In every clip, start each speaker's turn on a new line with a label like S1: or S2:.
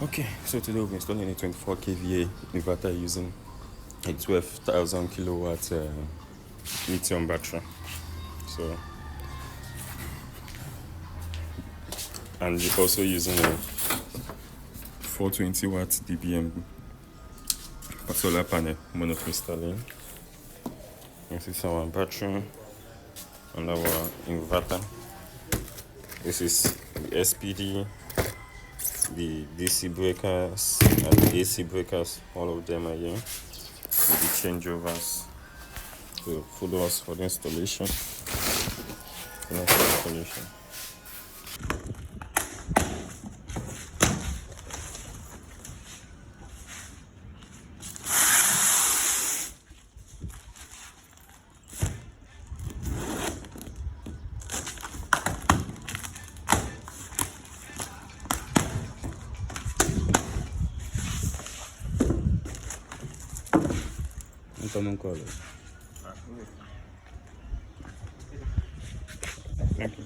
S1: Okay, so today we'll be installing a 24 kVA inverter using a 12,000 kilowatt lithium battery. So, and we're also using a 420 watt dBm solar panel monocrystalline. This is our battery and our inverter. This is the SPD, the DC breakers and the AC breakers. All of them are here with the changeovers. So follow us for the installation. Thank you.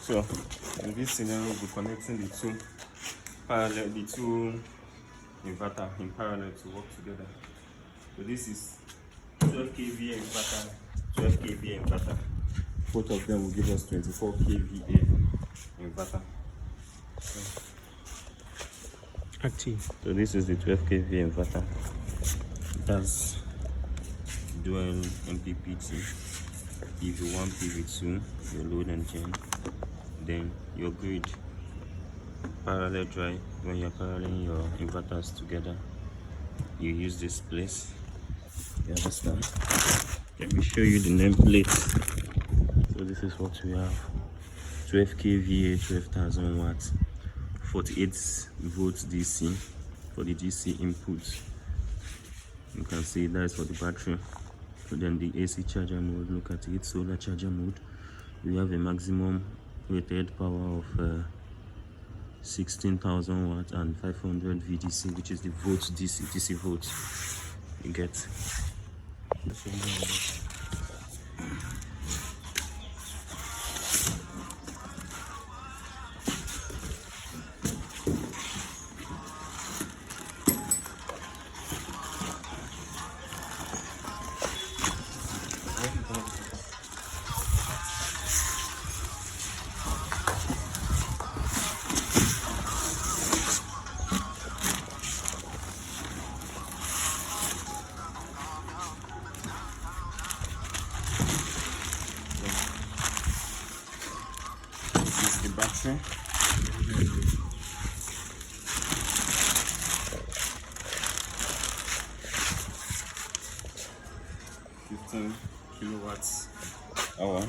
S1: So in this scenario, we'll be connecting the two inverter in parallel to work together. So this is 12 kVA inverter, 12 kVA inverter. Both of them will give us 24 kVA inverter.
S2: Active.
S1: So this is the 12 kVA inverter. It has dual MPPT, PV1, PV2, your load and gen. Then your grid, parallel drive. When you're paralleling your inverters together, you use this place. You understand? Let me show you the nameplate. So this is what we have: 12 kVA, 12,000 watts, 48 volts DC for the DC input. You can see that is for the battery. So then the AC charger mode, look at it, solar charger mode. We have a maximum rated power of 16,000 watts and 500 VDC, which is the volts DC volts you get. The battery. 15 kilowatts hour.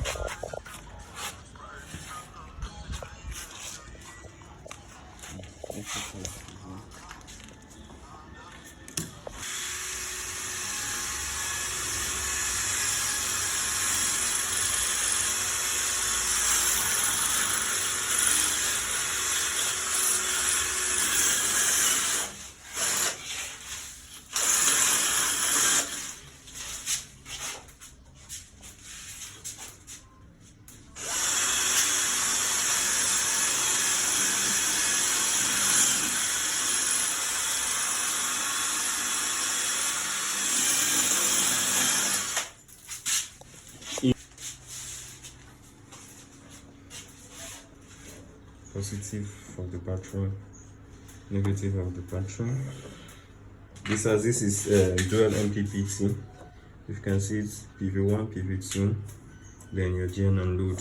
S1: Positive for the battery, negative of the battery. This is dual MPPT. You can see it's PV1, PV2, then your gen and load,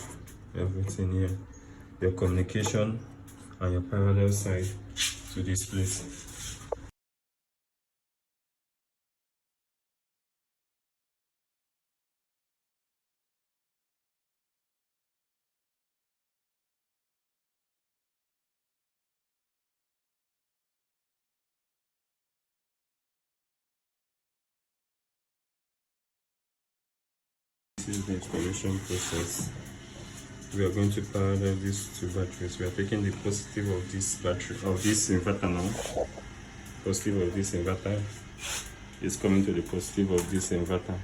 S1: everything here, your communication and your parallel side to this place. this is the installation process. We are going to parallel these two batteries. We are taking the positive of this battery, of this inverter now. Positive of this inverter is coming to the positive of this inverter.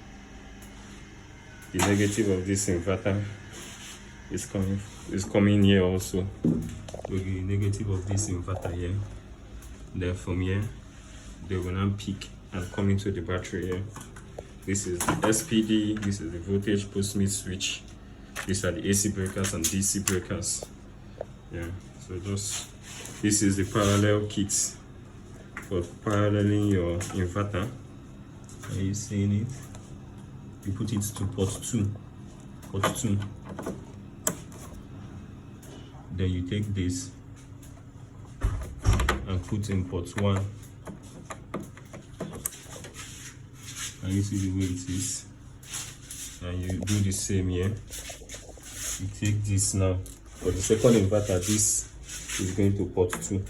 S1: The negative of this inverter is coming here also. With the negative of this inverter here. Then from here, they will now peak and come into the battery here. This is the SPD, this is the voltage post-mid switch. These are the AC breakers and DC breakers. Yeah, so this is the parallel kit for paralleling your inverter. Are you seeing it? You put it to port 2. Then you take this and put in port 1. Can you see the way it is? And you do the same here. You take this now. For the second inverter, this is going to port 2.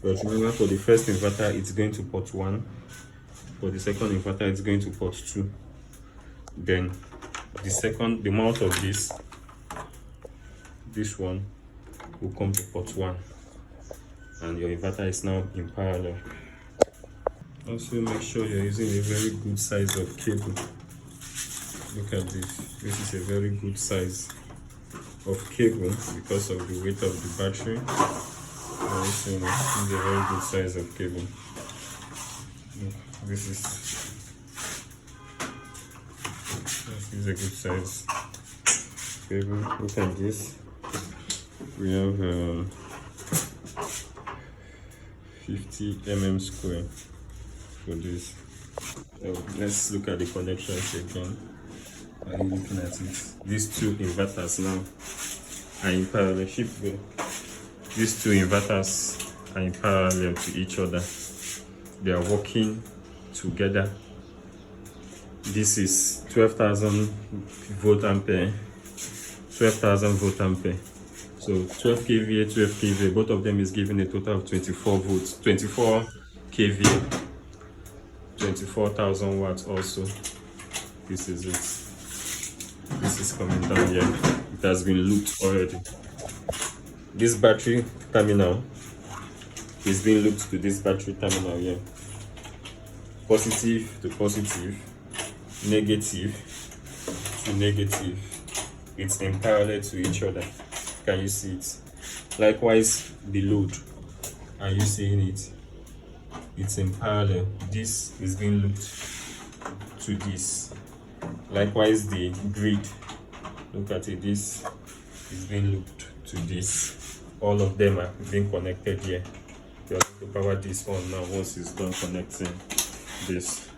S1: But remember, for the first inverter, it's going to port 1. For the second inverter, it's going to port 2. Then the mouth of this one will come to port 1. And your inverter is now in parallel. Also make sure you're using a very good size of cable. Look at this. This is a very good size of cable because of the weight of the battery. This is a very good size of cable. Look, this is a good size cable. Look at this. We have 50 mm square for this. So let's look at the connections again. Are you looking at it? These two inverters now are in parallelship. These two inverters are in parallel to each other. They are working together. This is 12,000 volt ampere, 12,000 volt ampere. So 12 kVA, 12 kVA, both of them is giving a total of 24 volts, 24 kVA, 24,000 watts also. This is it. This is coming down here. It has been looped already. This battery terminal is being looped to this battery terminal here. Positive to positive, negative to negative. It's in parallel to each other. Can you see it? Likewise, the load. Are you seeing it? It's in parallel. This is being looped to this. Likewise, the grid. Look at it. This is being looped to this. All of them are being connected here. You have to power this on now once it's done connecting this.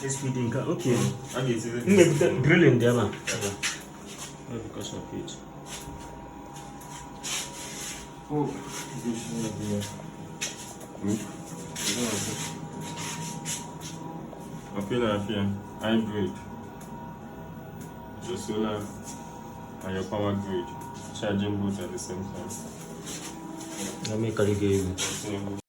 S2: SPD okay.
S1: And it is
S2: Brilliant, yeah, man.
S1: because of it. Oh, this is okay, hybrid. Your solar and your power grid charging both at the same time.
S2: Let me carry you.